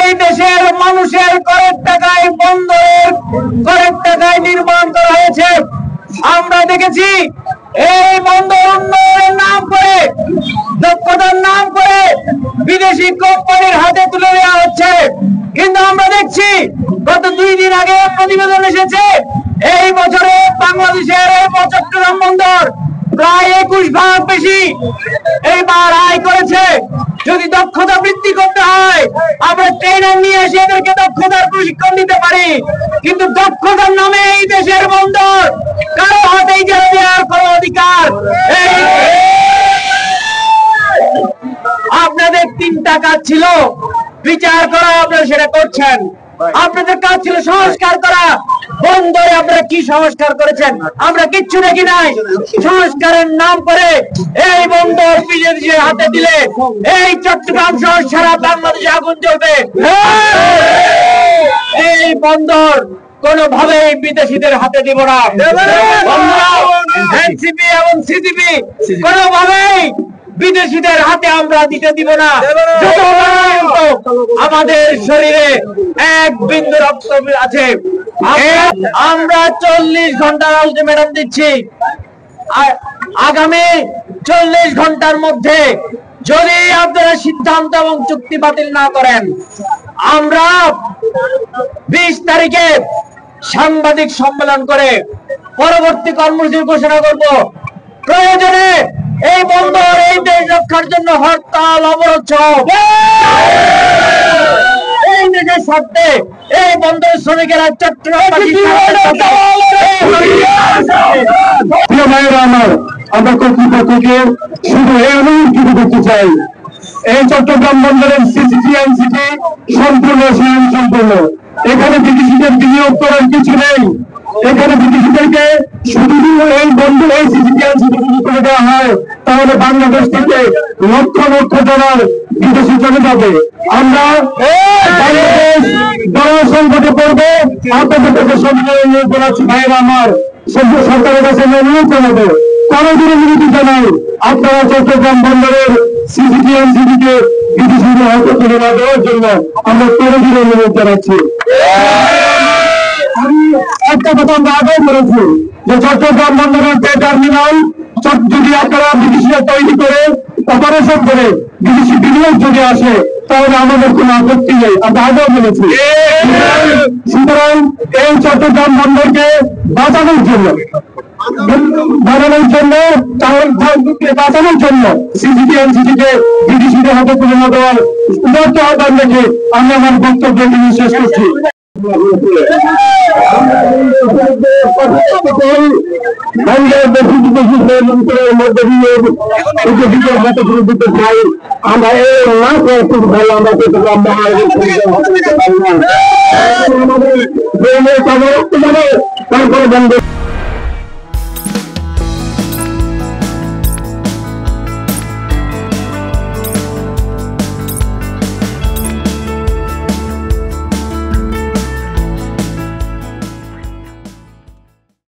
এই দেশের মানুষের করের টাকায় বন্দরের করের টাকায় নির্মাণ করা হয়েছে। আমরা দেখেছি এই বন্দর উন্নয়নের নাম করে, দক্ষতার নাম করে বিদেশি কোম্পানির হাতে তুলে দেওয়া হচ্ছে। কিন্তু আমরা দেখছি গত 2 দিন আগে প্রতিবেদন এসেছে, এই বছরে বাংলাদেশের এই চট্টগ্রাম বন্দর প্রায় 21 ভাগ বেশি এইবার আয় করেছে। যদি দক্ষতা বৃদ্ধি করতে হয়, আমরা ট্রেনার নিয়ে এসে এদেরকে দক্ষতার প্রশিক্ষণ দিতে পারি, কিন্তু দক্ষতার নামে এই দেশের বন্দর কারো হাতেই যেন দেওয়ার কোনো অধিকার আপনাদের 3টা কাজ ছিল, বিচার করা, আপনারা সেটা করছেন। আপনাদের কাজ ছিল সংস্কার করা। বন্দরে আপনারা কি সংস্কার করেছেন? আমরা কিচ্ছু দেখি নাই। সংস্কারের নাম করে এই বন্দর বিদেশিদের হাতে দিলে এই চট্টগ্রাম সহ সারা বাংলাদেশে আগুন জ্বলবে। এই বন্দর কোনোভাবেই বিদেশিদের হাতে দিব না। এনসিপি এবং সিজিপি কোনোভাবেই বিদেশিদের হাতে আমরা দিতে দিব না। আমাদের শরীরে 1 বিন্দু রক্ত আছে। আমরা 40 ঘন্টার আলটিমেটাম দিচ্ছি। আগামী 40 ঘন্টার মধ্যে যদি আপনারা সিদ্ধান্ত এবং চুক্তি বাতিল না করেন, আমরা 20 তারিখে সাংবাদিক সম্মেলন করে পরবর্তী কর্মসূচির ঘোষণা করব। প্রয়োজনে এই বন্দর, এই দেশ রক্ষার জন্য হরতাল, অবরোধ এই দেশের স্বার্থে এই বন্দর শ্রমিকেরা আমরা কর্তৃপক্ষকে শুধু এই অনুরোধ করতে চাই, এই চট্টগ্রাম বন্দরের সিসিটিএনসিটি সম্পূর্ণ সম্পূর্ণ। এখানে বিদেশিদের বিনিয়োগ করার কিছু নেই। এখানে বিদেশিদেরকে শুধু এই বন্দর এই সিসিটিএনসিটি করে দেওয়া হয়, তাহলে বাংলাদেশ থেকে লক্ষ লক্ষ ডলার বিদেশি চলে যাবে। আমরা বাংলাদেশ বড় সংকটে পড়বে। আপনাদের কাছে অনুরোধ জানাচ্ছি ভাইয়েরা আমার, সরকারের কাছে অনুরোধ জানাবো, কোনদিনও বিরতি জানাই আপনারা চট্টগ্রাম বন্দরের সিসিটিএনসিটিকে বিদেশিদের হাতে তুলে না দেওয়ার জন্য আমরা কোনদিনও অনুরোধ জানাচ্ছি। আমি একটা কথা আমরা আগেও বলেছি যে চট্টগ্রাম বন্দরের টার্মিনাল যদি আপনারা বিদেশিরা তৈরি করে অপারেশন করে বিদেশি বিনিয়োগ যদি আসে, তাহলে আমাদের কোনো আপত্তি নেই। আমরা আগেও বলেছি। সুতরাং এই চট্টগ্রাম বন্দরকে বাঁচানোর জন্য সিজিটিএনসিটিকে বিদেশিদের হাতে তুলে না দেওয়ার উদাত্ত আহ্বান রেখে আমি আমার বক্তব্য শেষ করছি। আমরা এই না ভালো আমরা তারপরে বন্ধ